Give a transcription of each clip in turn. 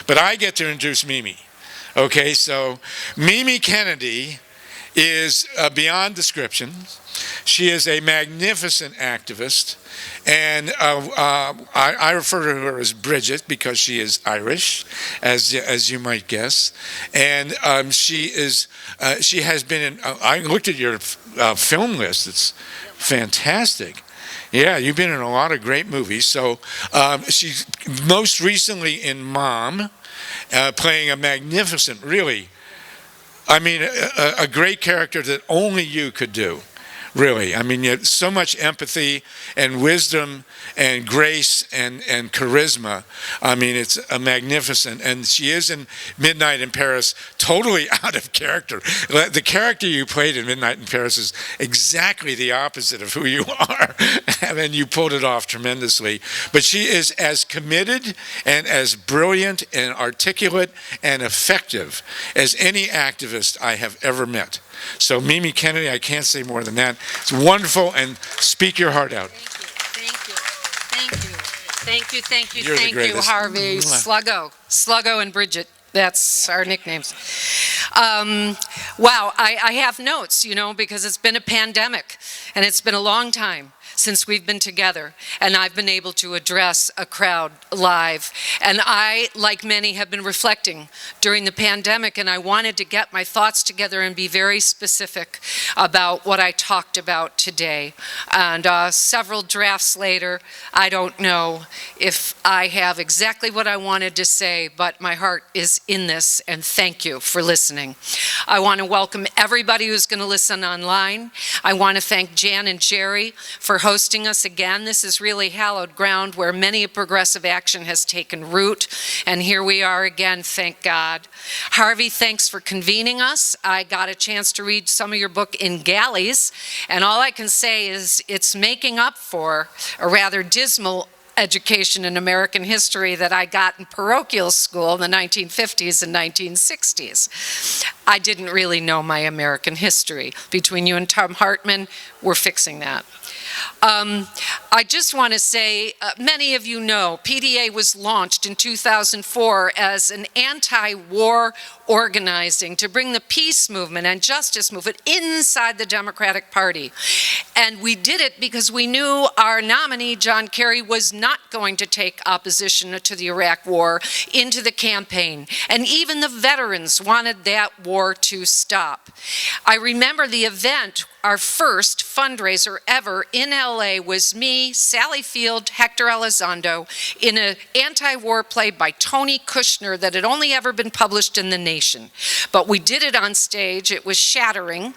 but I get to introduce Mimi. Okay, so Mimi Kennedy is beyond description. She is a magnificent activist, and I refer to her as Bridget because she is Irish, as you might guess, and she has been in. I looked at your film list; it's fantastic. Yeah, you've been in a lot of great movies. So she's most recently in Mom, playing a magnificent, really. I mean, a great character that only you could do. Really, I mean, you have so much empathy and wisdom and grace and charisma. I mean, it's a magnificent. And she is in Midnight in Paris, totally out of character. The character you played in Midnight in Paris is exactly the opposite of who you are. And you pulled it off tremendously. But she is as committed and as brilliant and articulate and effective as any activist I have ever met. So Mimi Kennedy, I can't say more than that. It's wonderful, and speak your heart out. Thank you, Harvey. Sluggo and Bridget. That's our nicknames. Wow, I have notes, because it's been a pandemic, and it's been a long time since we've been together, and I've been able to address a crowd live. And I, like many, have been reflecting during the pandemic, and I wanted to get my thoughts together and be very specific about what I talked about today. And several drafts later, I don't know if I have exactly what I wanted to say, but my heart is in this, and thank you for listening. I want to welcome everybody who's going to listen online. I want to thank Jan and Jerry for hosting us again. This is really hallowed ground where many a progressive action has taken root, and here we are again, thank God. Harvey, thanks for convening us. I got a chance to read some of your book in galleys, and all I can say is it's making up for a rather dismal education in American history that I got in parochial school in the 1950s and 1960s. I didn't really know my American history. Between you and Tom Hartman, we're fixing that. I just want to say, many of you know, PDA was launched in 2004 as an anti-war organizing to bring the peace movement and justice movement inside the Democratic Party. And we did it because we knew our nominee, John Kerry, was not going to take opposition to the Iraq War into the campaign. And even the veterans wanted that war to stop. I remember the event, our first fundraiser ever in LA was me, Sally Field, Hector Elizondo, in an anti-war play by Tony Kushner that had only ever been published in The Nation. But we did it on stage, it was shattering,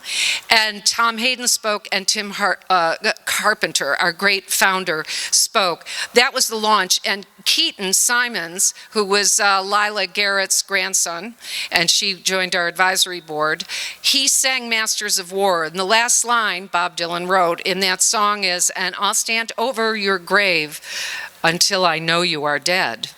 and Tom Hayden spoke and Tim Carpenter, our great founder, spoke. That was the launch, and Keaton Simons, who was Lila Garrett's grandson, and she joined our advisory board, he sang Masters of War, and the last line Bob Dylan wrote in that song is, "And I'll stand over your grave until I know you are dead."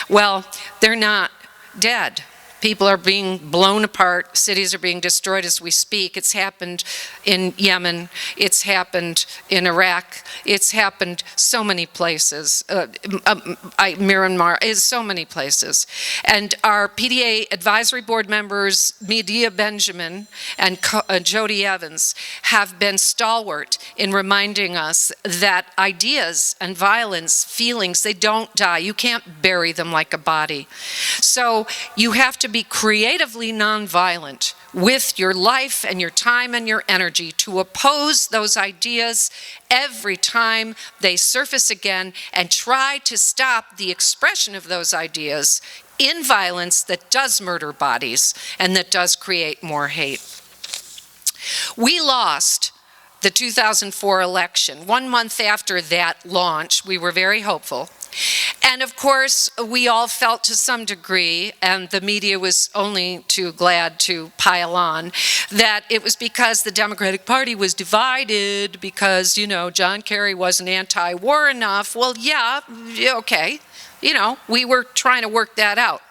Well, they're not dead. People are being blown apart. Cities are being destroyed as we speak. It's happened in Yemen. It's happened in Iraq. It's happened so many places. Myanmar is so many places. And our PDA advisory board members, Medea Benjamin and Jody Evans, have been stalwart in reminding us that ideas and violence, feelings, they don't die. You can't bury them like a body. So you have to be creatively nonviolent with your life and your time and your energy to oppose those ideas every time they surface again and try to stop the expression of those ideas in violence that does murder bodies and that does create more hate. We lost the 2004 election. 1 month after that launch, we were very hopeful. And of course, we all felt to some degree, and the media was only too glad to pile on, that it was because the Democratic Party was divided, because, John Kerry wasn't anti-war enough. Well, yeah, okay. We were trying to work that out.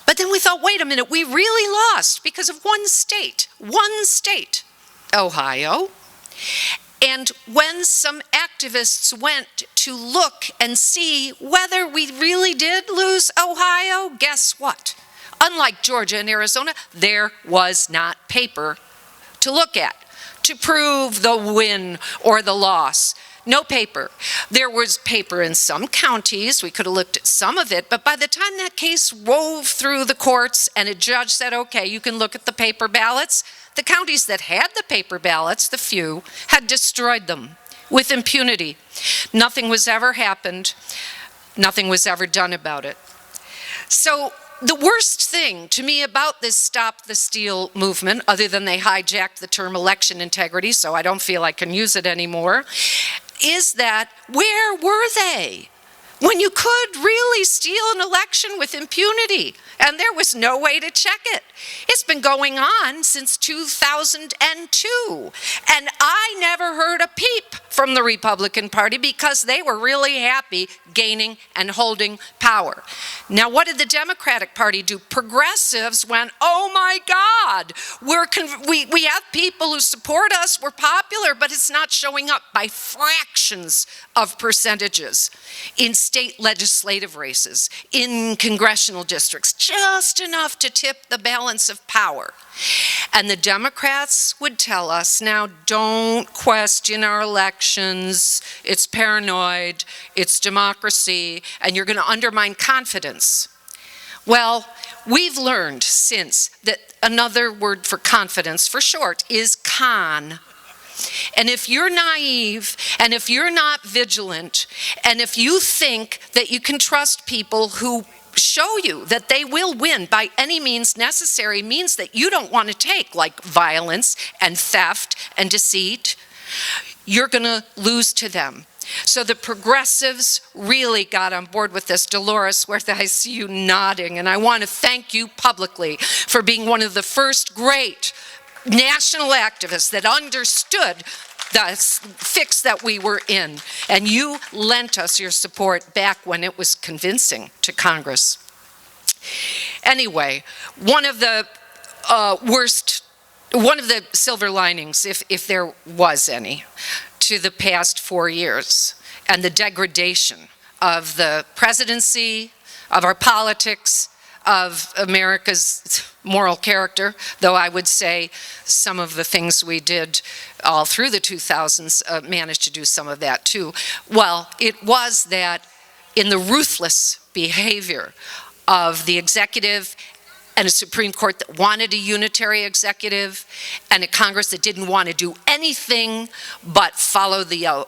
But then we thought, wait a minute, we really lost because of one state, Ohio. And when some activists went to look and see whether we really did lose Ohio, guess what? Unlike Georgia and Arizona, there was not paper to look at to prove the win or the loss. No paper. There was paper in some counties. We could have looked at some of it, but by the time that case wove through the courts and a judge said, okay, you can look at the paper ballots, the counties that had the paper ballots, the few, had destroyed them with impunity. Nothing was ever happened. Nothing was ever done about it. So the worst thing to me about this Stop the Steal movement, other than they hijacked the term election integrity, so I don't feel I can use it anymore, is that where were they when you could really steal an election with impunity and there was no way to check it? It's been going on since 2002, and I never heard a peep from the Republican Party because they were really happy gaining and holding power. Now, what did the Democratic Party do? Progressives went, oh my God, we have people who support us, we're popular, but it's not showing up by fractions of percentages in state legislative races, in congressional districts, just enough to tip the balance of power. And the Democrats would tell us, now don't question our elections, it's paranoid, it's democracy, and you're going to undermine confidence. Well, we've learned since that another word for confidence, for short, is con. And if you're naive, and if you're not vigilant, and if you think that you can trust people who show you that they will win by any means necessary, means that you don't want to take, like violence and theft and deceit, you're going to lose to them. So the progressives really got on board with this. Dolores, where I see you nodding, and I want to thank you publicly for being one of the first great national activists that understood the fix that we were in, and you lent us your support back when it was convincing to Congress. Anyway, one of the silver linings, if there was any, to the past 4 years and the degradation of the presidency, of our politics, of America's moral character, though I would say some of the things we did all through the 2000s managed to do some of that too. Well, it was that in the ruthless behavior of the executive and a Supreme Court that wanted a unitary executive and a Congress that didn't want to do anything but follow the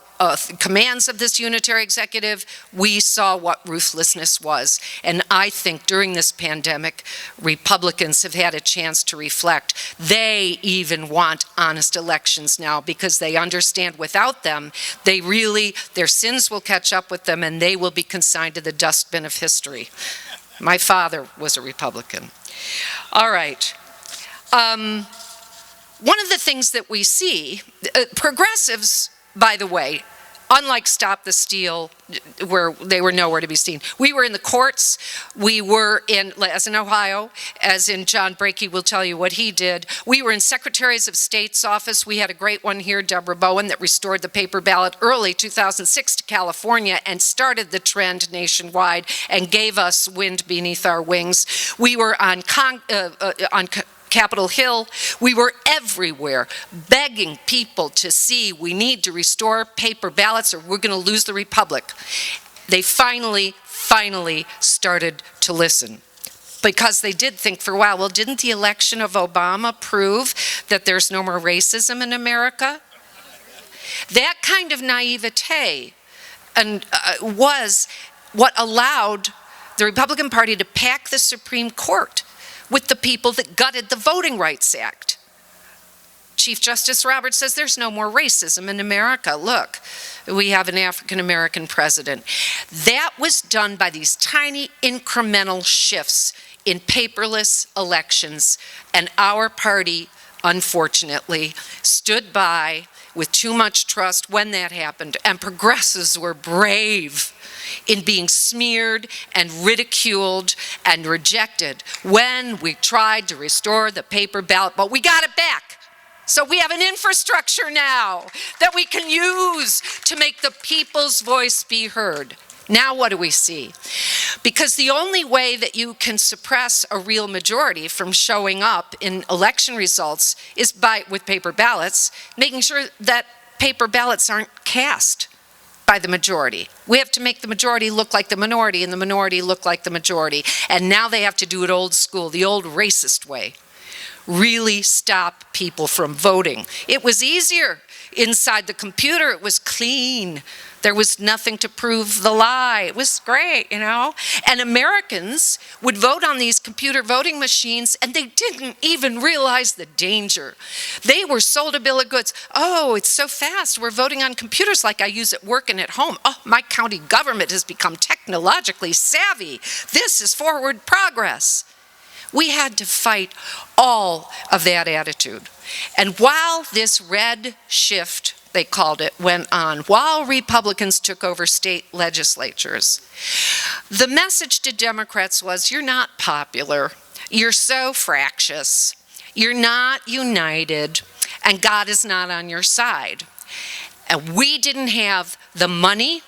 commands of this unitary executive, we saw what ruthlessness was. And I think during this pandemic, Republicans have had a chance to reflect. They even want honest elections now because they understand without them, their sins will catch up with them and they will be consigned to the dustbin of history. My father was a Republican. All right. One of the things that we see, progressives, by the way, unlike Stop the Steal, where they were nowhere to be seen. We were in the courts. We were as in Ohio, as in John Brakey will tell you what he did. We were in Secretaries of State's office. We had a great one here, Deborah Bowen, that restored the paper ballot early 2006 to California and started the trend nationwide and gave us wind beneath our wings. We were on Capitol Hill. We were everywhere begging people to see we need to restore paper ballots or we're going to lose the republic. They finally started to listen because they did think for a while, well, didn't the election of Obama prove that there's no more racism in America? That kind of naivete was what allowed the Republican Party to pack the Supreme Court with the people that gutted the Voting Rights Act. Chief Justice Roberts says there's no more racism in America. Look, we have an African American president. That was done by these tiny incremental shifts in paperless elections, and our party, unfortunately, stood by with too much trust when that happened, and progressives were brave in being smeared and ridiculed and rejected when we tried to restore the paper ballot, but we got it back. So we have an infrastructure now that we can use to make the people's voice be heard. Now what do we see? Because the only way that you can suppress a real majority from showing up in election results is with paper ballots, making sure that paper ballots aren't cast by the majority. We have to make the majority look like the minority and the minority look like the majority. And now they have to do it old school, the old racist way. Really stop people from voting. It was easier inside the computer. It was clean. There was nothing to prove the lie. It was great, you know? And Americans would vote on these computer voting machines and they didn't even realize the danger. They were sold a bill of goods. Oh, it's so fast. We're voting on computers like I use at work and at home. Oh, my county government has become technologically savvy. This is forward progress. We had to fight all of that attitude. And while this red shift, they called it, went on, while Republicans took over state legislatures, the message to Democrats was, you're not popular, you're so fractious, you're not united, and God is not on your side. And we didn't have the money.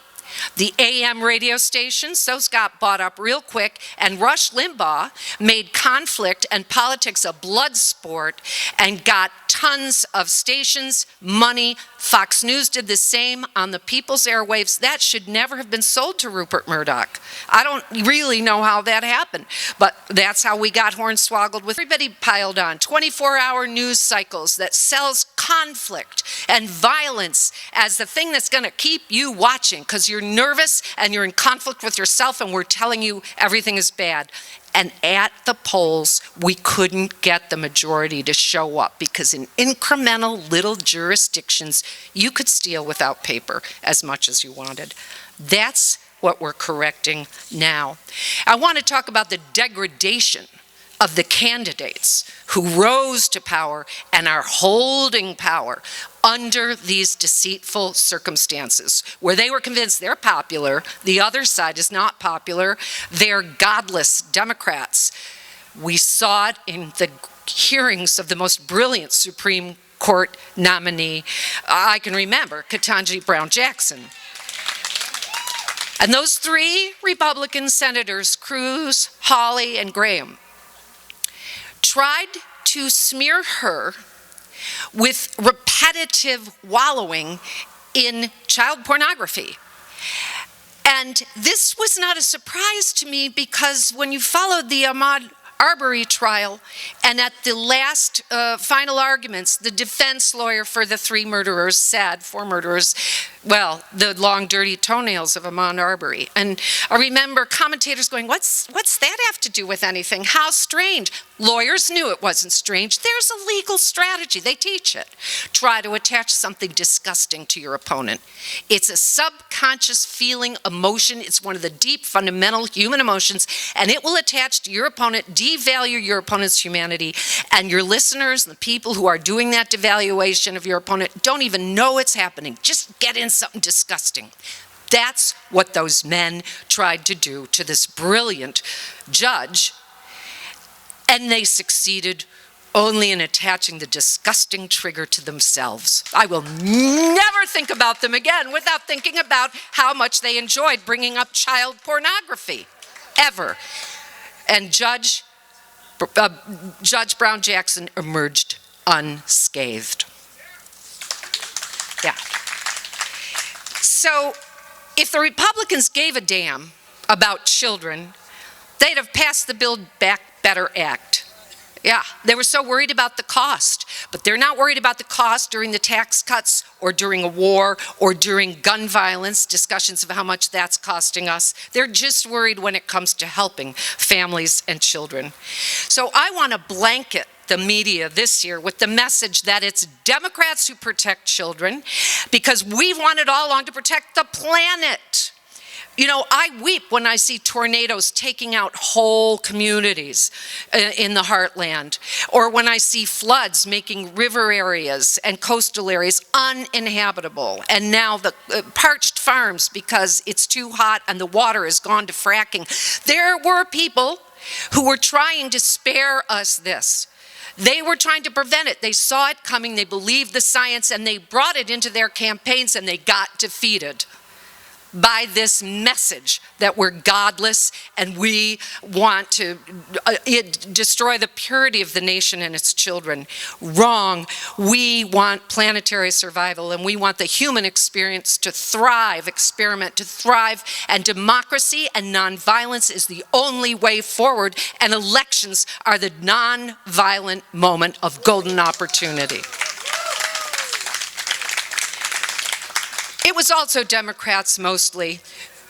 The AM radio stations, those got bought up real quick, and Rush Limbaugh made conflict and politics a blood sport and got tons of stations, money. Fox News did the same on the people's airwaves. That should never have been sold to Rupert Murdoch. I don't really know how that happened, but that's how we got hornswoggled with everybody piled on. 24-hour news cycles that sells conflict and violence as the thing that's going to keep you watching because you're nervous and you're in conflict with yourself and we're telling you everything is bad. And at the polls, we couldn't get the majority to show up because in incremental little jurisdictions, you could steal without paper as much as you wanted. That's what we're correcting now. I want to talk about the degradation of the candidates who rose to power and are holding power under these deceitful circumstances where they were convinced they're popular, the other side is not popular, they're godless Democrats. We saw it in the hearings of the most brilliant Supreme Court nominee I can remember, Ketanji Brown Jackson. And those three Republican senators, Cruz, Hawley, and Graham, tried to smear her with repetitive wallowing in child pornography. And this was not a surprise to me because when you followed the Ahmaud Arbery trial, and at the last final arguments, the defense lawyer for the four murderers, well, the long, dirty toenails of Ahmaud Arbery. And I remember commentators going, what's that have to do with anything? How strange. Lawyers knew it wasn't strange. There's a legal strategy. They teach it. Try to attach something disgusting to your opponent. It's a subconscious feeling, emotion. It's one of the deep, fundamental human emotions, and it will attach to your opponent, devalue your opponent's humanity, and your listeners, the people who are doing that devaluation of your opponent, don't even know it's happening. Just get in something disgusting. That's what those men tried to do to this brilliant judge, and they succeeded only in attaching the disgusting trigger to themselves. I will never think about them again without thinking about how much they enjoyed bringing up child pornography, ever. And Judge Brown Jackson emerged unscathed. Yeah. So if the Republicans gave a damn about children, they'd have passed the Build Back Better Act. Yeah, they were so worried about the cost, but they're not worried about the cost during the tax cuts or during a war or during gun violence, discussions of how much that's costing us. They're just worried when it comes to helping families and children. So I want to blanket the media this year with the message that it's Democrats who protect children because we've wanted all along to protect the planet. You know, I weep when I see tornadoes taking out whole communities in the heartland, or when I see floods making river areas and coastal areas uninhabitable, and now the parched farms because it's too hot and the water has gone to fracking. There were people who were trying to spare us this. They were trying to prevent it. They saw it coming, they believed the science, and they brought it into their campaigns, and they got defeated by this message that we're godless and we want to destroy the purity of the nation and its children. Wrong. We want planetary survival, and we want the human experience to thrive, experiment to thrive, and democracy and nonviolence is the only way forward, and elections are the nonviolent moment of golden opportunity. It was also Democrats mostly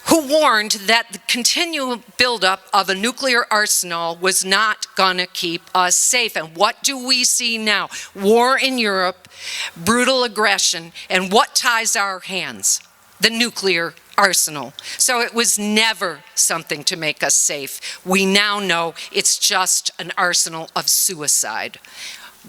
who warned that the continual buildup of a nuclear arsenal was not going to keep us safe. And what do we see now? War in Europe, brutal aggression, and what ties our hands? The nuclear arsenal. So it was never something to make us safe. We now know it's just an arsenal of suicide.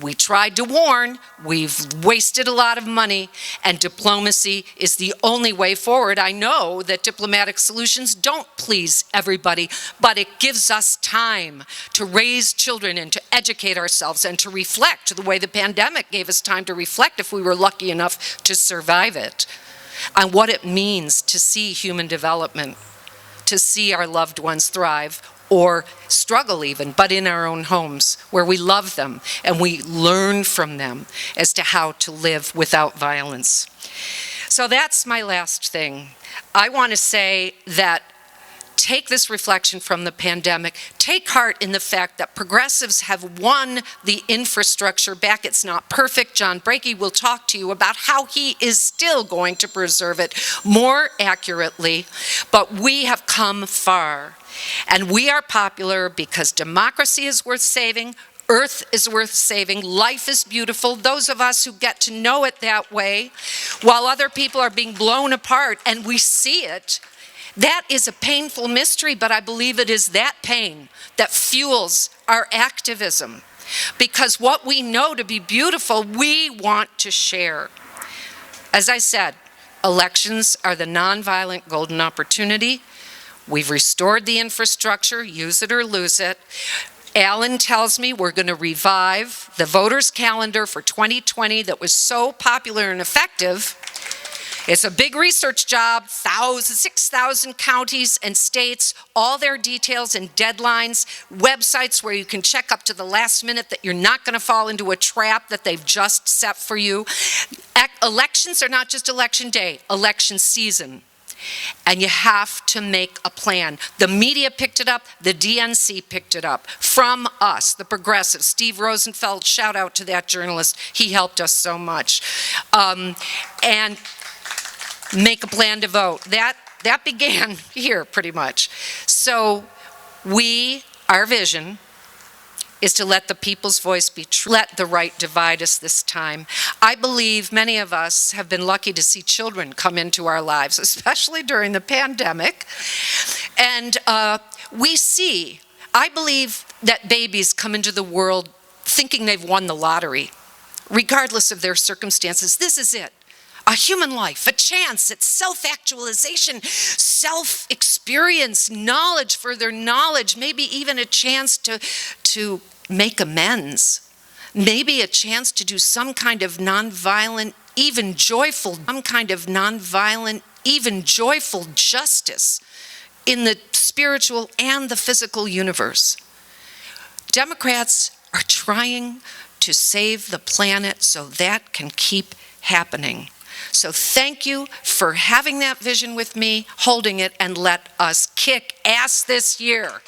We tried to warn, we've wasted a lot of money, and diplomacy is the only way forward. I know that diplomatic solutions don't please everybody, but it gives us time to raise children and to educate ourselves and to reflect the way the pandemic gave us time to reflect if we were lucky enough to survive it, on what it means to see human development, to see our loved ones thrive, or struggle even, but in our own homes where we love them and we learn from them as to how to live without violence. So that's my last thing. I want to say that take this reflection from the pandemic, take heart in the fact that progressives have won the infrastructure back. It's not perfect. John Brakey will talk to you about how he is still going to preserve it more accurately, but we have come far. And we are popular because democracy is worth saving, Earth is worth saving, life is beautiful. Those of us who get to know it that way, while other people are being blown apart and we see it, that is a painful mystery, but I believe it is that pain that fuels our activism. Because what we know to be beautiful, we want to share. As I said, elections are the nonviolent golden opportunity. We've restored the infrastructure, use it or lose it. Alan tells me we're going to revive the voters' calendar for 2020 that was so popular and effective. It's a big research job, 6,000 counties and states, all their details and deadlines, websites where you can check up to the last minute that you're not going to fall into a trap that they've just set for you. Elections are not just election day, election season. And you have to make a plan. The media picked it up, the DNC picked it up from us, the progressives. Steve Rosenfeld, shout out to that journalist. He helped us so much. And make a plan to vote. That began here pretty much. So our vision is to let the people's voice be true. Let the right divide us this time. I believe many of us have been lucky to see children come into our lives, especially during the pandemic. And I believe that babies come into the world thinking they've won the lottery, regardless of their circumstances. This is it. A human life, a chance at self-actualization, self-experience, knowledge, further knowledge, maybe even a chance to make amends, maybe a chance to do some kind of nonviolent, even joyful justice in the spiritual and the physical universe. Democrats are trying to save the planet so that can keep happening. So thank you for having that vision with me, holding it, and let us kick ass this year.